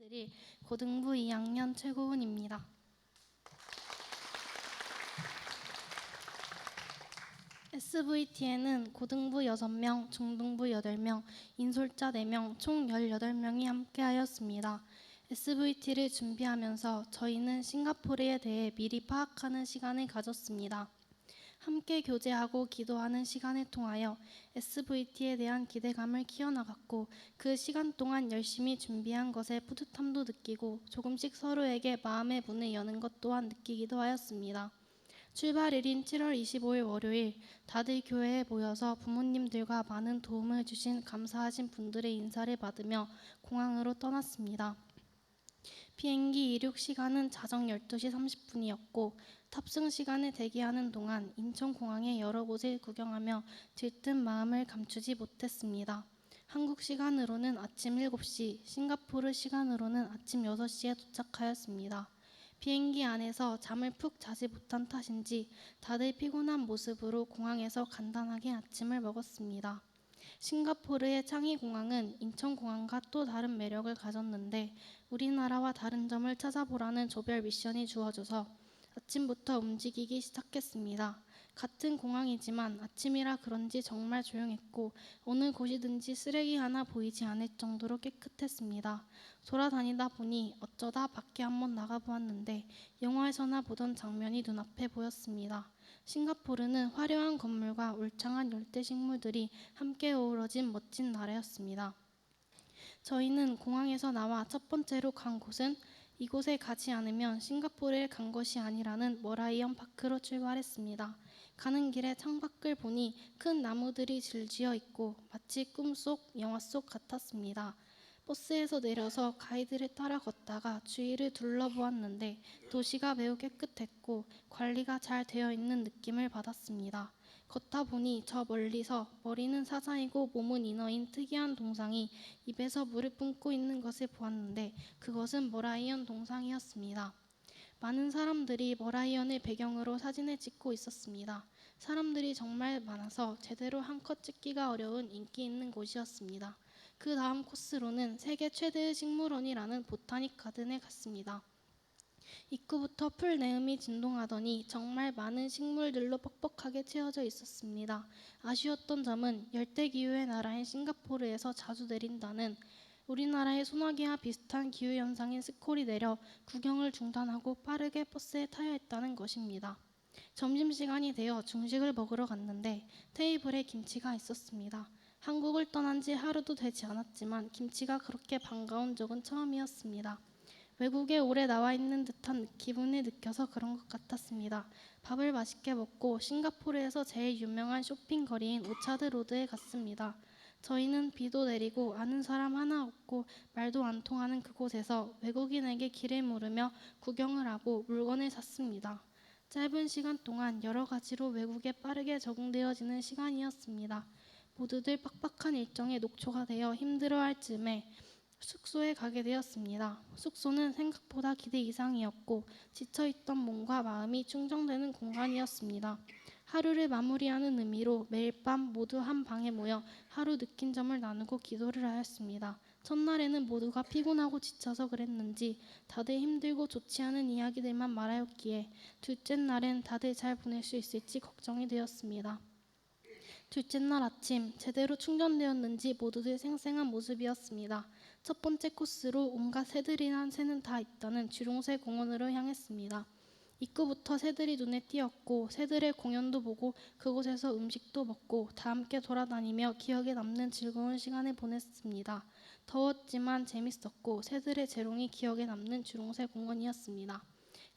소개해드릴 고등부 2학년 최고은입니다. SVT에는 고등부 6명, 중등부 8명, 인솔자 4명, 총 18명이 함께하였습니다. SVT를 준비하면서 저희는 싱가포르에 대해 미리 파악하는 시간을 가졌습니다. 함께 교제하고 기도하는 시간을 통하여 SVT에 대한 기대감을 키워나갔고, 그 시간 동안 열심히 준비한 것에 뿌듯함도 느끼고 조금씩 서로에게 마음의 문을 여는 것 또한 느끼기도 하였습니다. 출발일인 7월 25일 월요일, 다들 교회에 모여서 부모님들과 많은 도움을 주신 감사하신 분들의 인사를 받으며 공항으로 떠났습니다. 비행기 이륙 시간은 자정 12시 30분이었고 탑승 시간을 대기하는 동안 인천공항의 여러 곳을 구경하며 들뜬 마음을 감추지 못했습니다. 한국 시간으로는 아침 7시, 싱가포르 시간으로는 아침 6시에 도착하였습니다. 비행기 안에서 잠을 푹 자지 못한 탓인지 다들 피곤한 모습으로 공항에서 간단하게 아침을 먹었습니다. 싱가포르의 창의공항은 인천공항과 또 다른 매력을 가졌는데, 우리나라와 다른 점을 찾아보라는 조별 미션이 주어져서 아침부터 움직이기 시작했습니다. 같은 공항이지만 아침이라 그런지 정말 조용했고 어느 곳이든지 쓰레기 하나 보이지 않을 정도로 깨끗했습니다. 돌아다니다 보니 어쩌다 밖에 한번 나가보았는데 영화에서나 보던 장면이 눈앞에 보였습니다. 싱가포르는 화려한 건물과 울창한 열대 식물들이 함께 어우러진 멋진 나라였습니다. 저희는 공항에서 나와 첫 번째로 간 곳은 이곳에 가지 않으면 싱가포르에 간 것이 아니라는 머라이언 파크로 출발했습니다. 가는 길에 창밖을 보니 큰 나무들이 줄지어 있고 마치 꿈속 영화 속 같았습니다. 버스에서 내려서 가이드를 따라 걷다가 주위를 둘러보았는데 도시가 매우 깨끗했고 관리가 잘 되어 있는 느낌을 받았습니다. 걷다 보니 저 멀리서 머리는 사자이고 몸은 인어인 특이한 동상이 입에서 물을 뿜고 있는 것을 보았는데 그것은 머라이언 동상이었습니다. 많은 사람들이 머라이언을 배경으로 사진을 찍고 있었습니다. 사람들이 정말 많아서 제대로 한 컷 찍기가 어려운 인기 있는 곳이었습니다. 그 다음 코스로는 세계 최대의 식물원이라는 보타닉 가든에 갔습니다. 입구부터 풀 내음이 진동하더니 정말 많은 식물들로 뻑뻑하게 채워져 있었습니다. 아쉬웠던 점은 열대기후의 나라인 싱가포르에서 자주 내린다는 우리나라의 소나기와 비슷한 기후현상인 스콜이 내려 구경을 중단하고 빠르게 버스에 타야 했다는 것입니다. 점심시간이 되어 중식을 먹으러 갔는데 테이블에 김치가 있었습니다. 한국을 떠난 지 하루도 되지 않았지만 김치가 그렇게 반가운 적은 처음이었습니다. 외국에 오래 나와 있는 듯한 기분을 느껴서 그런 것 같았습니다. 밥을 맛있게 먹고 싱가포르에서 제일 유명한 쇼핑거리인 오차드 로드에 갔습니다. 저희는 비도 내리고 아는 사람 하나 없고 말도 안 통하는 그곳에서 외국인에게 길을 물으며 구경을 하고 물건을 샀습니다. 짧은 시간 동안 여러 가지로 외국에 빠르게 적응되어지는 시간이었습니다. 모두들 빡빡한 일정에 녹초가 되어 힘들어할 즈음에 숙소에 가게 되었습니다. 숙소는 생각보다 기대 이상이었고 지쳐있던 몸과 마음이 충전되는 공간이었습니다. 하루를 마무리하는 의미로 매일 밤 모두 한 방에 모여 하루 느낀 점을 나누고 기도를 하였습니다. 첫날에는 모두가 피곤하고 지쳐서 그랬는지 다들 힘들고 좋지 않은 이야기들만 말하였기에 둘째 날엔 다들 잘 보낼 수 있을지 걱정이 되었습니다. 둘째 날 아침, 제대로 충전되었는지 모두들 생생한 모습이었습니다. 첫 번째 코스로 온갖 새들이란 새는 다 있다는 주룡새 공원으로 향했습니다. 입구부터 새들이 눈에 띄었고 새들의 공연도 보고 그곳에서 음식도 먹고 다 함께 돌아다니며 기억에 남는 즐거운 시간을 보냈습니다. 더웠지만 재밌었고 새들의 재롱이 기억에 남는 주룡새 공원이었습니다.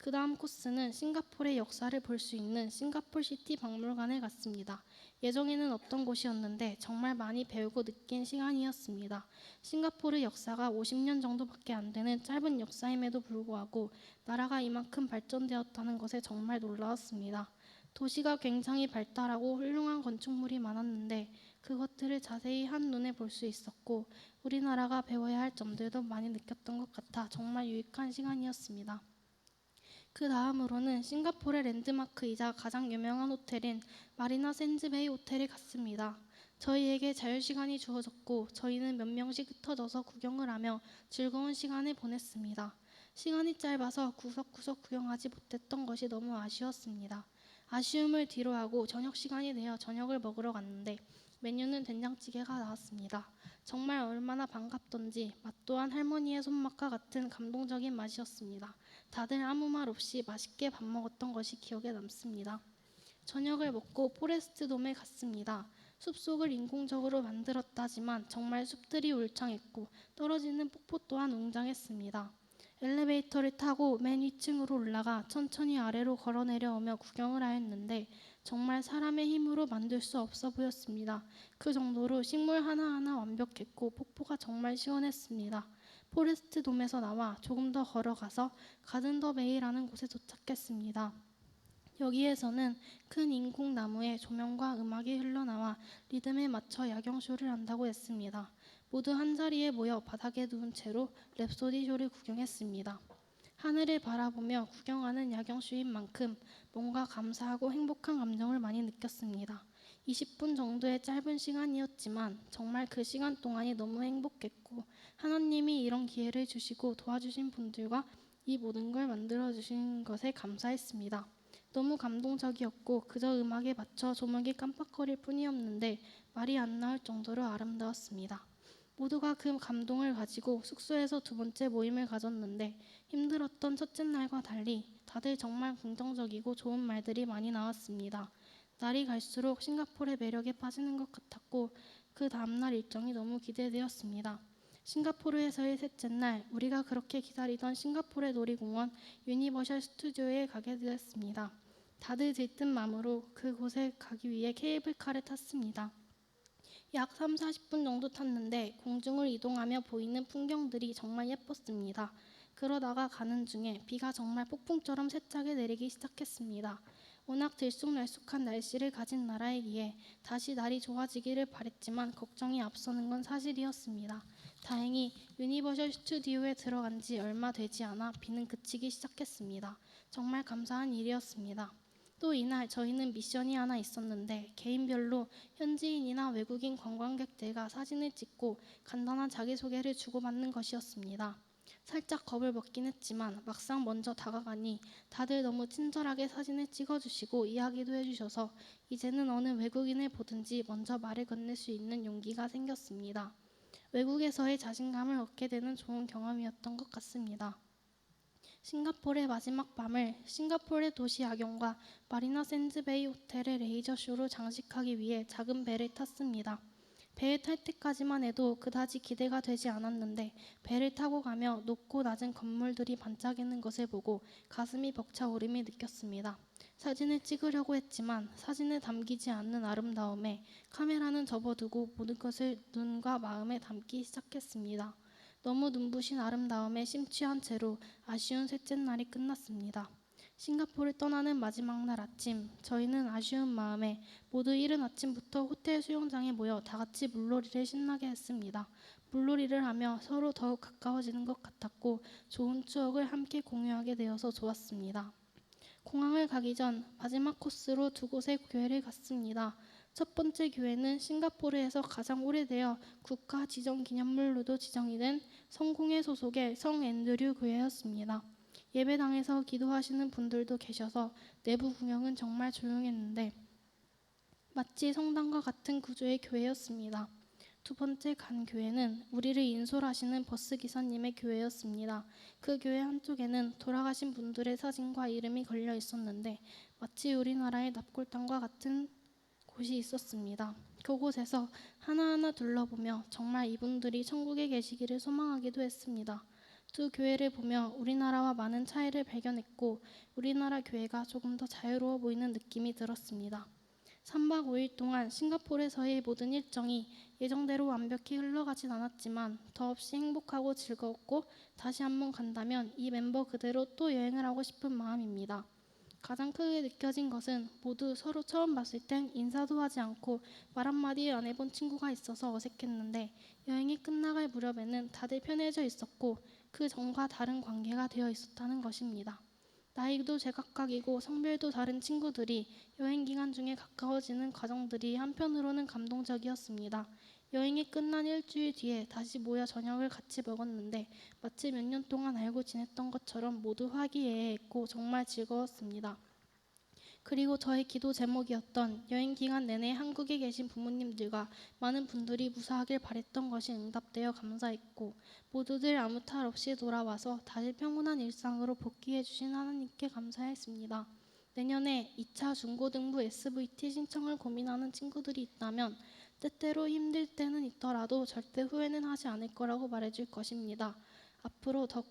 그 다음 코스는 싱가포르의 역사를 볼 수 있는 싱가포르 시티 박물관에 갔습니다. 예정에는 없던 곳이었는데 정말 많이 배우고 느낀 시간이었습니다. 싱가포르 역사가 50년 정도밖에 안 되는 짧은 역사임에도 불구하고 나라가 이만큼 발전되었다는 것에 정말 놀라웠습니다. 도시가 굉장히 발달하고 훌륭한 건축물이 많았는데 그것들을 자세히 한눈에 볼 수 있었고 우리나라가 배워야 할 점들도 많이 느꼈던 것 같아 정말 유익한 시간이었습니다. 그 다음으로는 싱가포르의 랜드마크이자 가장 유명한 호텔인 마리나 샌즈베이 호텔에 갔습니다. 저희에게 자유시간이 주어졌고 저희는 몇 명씩 흩어져서 구경을 하며 즐거운 시간을 보냈습니다. 시간이 짧아서 구석구석 구경하지 못했던 것이 너무 아쉬웠습니다. 아쉬움을 뒤로하고 저녁 시간이 되어 저녁을 먹으러 갔는데 메뉴는 된장찌개가 나왔습니다. 정말 얼마나 반갑던지 맛 또한 할머니의 손맛과 같은 감동적인 맛이었습니다. 다들 아무 말 없이 맛있게 밥 먹었던 것이 기억에 남습니다. 저녁을 먹고 포레스트 돔에 갔습니다. 숲속을 인공적으로 만들었다지만 정말 숲들이 울창했고 떨어지는 폭포 또한 웅장했습니다. 엘리베이터를 타고 맨 위층으로 올라가 천천히 아래로 걸어 내려오며 구경을 하였는데 정말 사람의 힘으로 만들 수 없어 보였습니다. 그 정도로 식물 하나하나 완벽했고 폭포가 정말 시원했습니다. 포레스트 돔에서 나와 조금 더 걸어가서 가든 더 베이라는 곳에 도착했습니다. 여기에서는 큰 인공나무에 조명과 음악이 흘러나와 리듬에 맞춰 야경쇼를 한다고 했습니다. 모두 한자리에 모여 바닥에 누운 채로 랩소디 쇼를 구경했습니다. 하늘을 바라보며 구경하는 야경쇼인 만큼 뭔가 감사하고 행복한 감정을 많이 느꼈습니다. 20분 정도의 짧은 시간이었지만 정말 그 시간 동안이 너무 행복했고 하나님이 이런 기회를 주시고 도와주신 분들과 이 모든 걸 만들어주신 것에 감사했습니다. 너무 감동적이었고 그저 음악에 맞춰 조명이 깜빡거릴 뿐이었는데 말이 안 나올 정도로 아름다웠습니다. 모두가 그 감동을 가지고 숙소에서 두 번째 모임을 가졌는데 힘들었던 첫째 날과 달리 다들 정말 긍정적이고 좋은 말들이 많이 나왔습니다. 날이 갈수록 싱가포르의 매력에 빠지는 것 같았고 그 다음날 일정이 너무 기대되었습니다. 싱가포르에서의 셋째 날 우리가 그렇게 기다리던 싱가포르의 놀이공원 유니버셜 스튜디오에 가게 되었습니다. 다들 들뜬 마음으로 그곳에 가기 위해 케이블카를 탔습니다. 약 3, 40분 정도 탔는데 공중을 이동하며 보이는 풍경들이 정말 예뻤습니다. 그러다가 가는 중에 비가 정말 폭풍처럼 세차게 내리기 시작했습니다. 워낙 들쑥날쑥한 날씨를 가진 나라이기에 다시 날이 좋아지기를 바랬지만 걱정이 앞서는 건 사실이었습니다. 다행히 유니버셜 스튜디오에 들어간 지 얼마 되지 않아 비는 그치기 시작했습니다. 정말 감사한 일이었습니다. 또 이날 저희는 미션이 하나 있었는데 개인별로 현지인이나 외국인 관광객들과 사진을 찍고 간단한 자기소개를 주고받는 것이었습니다. 살짝 겁을 먹긴 했지만 막상 먼저 다가가니 다들 너무 친절하게 사진을 찍어주시고 이야기도 해주셔서 이제는 어느 외국인을 보든지 먼저 말을 건넬 수 있는 용기가 생겼습니다. 외국에서의 자신감을 얻게 되는 좋은 경험이었던 것 같습니다. 싱가포르의 마지막 밤을 싱가포르의 도시 야경과 마리나 샌즈베이 호텔의 레이저쇼로 장식하기 위해 작은 배를 탔습니다. 배에 탈 때까지만 해도 그다지 기대가 되지 않았는데 배를 타고 가며 높고 낮은 건물들이 반짝이는 것을 보고 가슴이 벅차오름이 느꼈습니다. 사진을 찍으려고 했지만 사진에 담기지 않는 아름다움에 카메라는 접어두고 모든 것을 눈과 마음에 담기 시작했습니다. 너무 눈부신 아름다움에 심취한 채로 아쉬운 셋째 날이 끝났습니다. 싱가포르를 떠나는 마지막 날 아침, 저희는 아쉬운 마음에 모두 이른 아침부터 호텔 수영장에 모여 다 같이 물놀이를 신나게 했습니다. 물놀이를 하며 서로 더욱 가까워지는 것 같았고 좋은 추억을 함께 공유하게 되어서 좋았습니다. 공항을 가기 전 마지막 코스로 두 곳의 교회를 갔습니다. 첫 번째 교회는 싱가포르에서 가장 오래되어 국가 지정기념물로도 지정이 된 성공회 소속의 성 앤드류 교회였습니다. 예배당에서 기도하시는 분들도 계셔서 내부 구경은 정말 조용했는데 마치 성당과 같은 구조의 교회였습니다. 두 번째 간 교회는 우리를 인솔하시는 버스 기사님의 교회였습니다. 그 교회 한쪽에는 돌아가신 분들의 사진과 이름이 걸려 있었는데 마치 우리나라의 납골당과 같은 곳이 있었습니다. 그곳에서 하나하나 둘러보며 정말 이분들이 천국에 계시기를 소망하기도 했습니다. 두 교회를 보며 우리나라와 많은 차이를 발견했고 우리나라 교회가 조금 더 자유로워 보이는 느낌이 들었습니다. 3박 5일 동안 싱가포르에서의 모든 일정이 예정대로 완벽히 흘러가진 않았지만 더없이 행복하고 즐거웠고 다시 한번 간다면 이 멤버 그대로 또 여행을 하고 싶은 마음입니다. 가장 크게 느껴진 것은 모두 서로 처음 봤을 땐 인사도 하지 않고 말 한마디 안 해본 친구가 있어서 어색했는데 여행이 끝나갈 무렵에는 다들 편해져 있었고 그 전과 다른 관계가 되어 있었다는 것입니다. 나이도 제각각이고 성별도 다른 친구들이 여행 기간 중에 가까워지는 과정들이 한편으로는 감동적이었습니다. 여행이 끝난 일주일 뒤에 다시 모여 저녁을 같이 먹었는데 마치 몇 년 동안 알고 지냈던 것처럼 모두 화기애애했고 정말 즐거웠습니다. 그리고 저의 기도 제목이었던 여행 기간 내내 한국에 계신 부모님들과 많은 분들이 무사하길 바랬던 것이 응답되어 감사했고 모두들 아무 탈 없이 돌아와서 다시 평온한 일상으로 복귀해 주신 하나님께 감사했습니다. 내년에 2차 중고등부 SVT 신청을 고민하는 친구들이 있다면 때때로 힘들 때는 있더라도 절대 후회는 하지 않을 거라고 말해줄 것입니다. 앞으로 더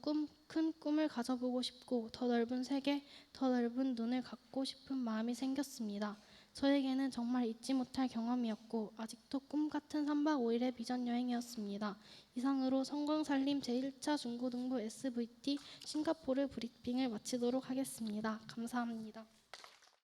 큰 꿈을 가져보고 싶고 더 넓은 세계, 더 넓은 눈을 갖고 싶은 마음이 생겼습니다. 저에게는 정말 잊지 못할 경험이었고 아직도 꿈 같은 3박 5일의 비전 여행이었습니다. 이상으로 성광살림 제1차 중고등부 SVT 싱가포르 브리핑을 마치도록 하겠습니다. 감사합니다.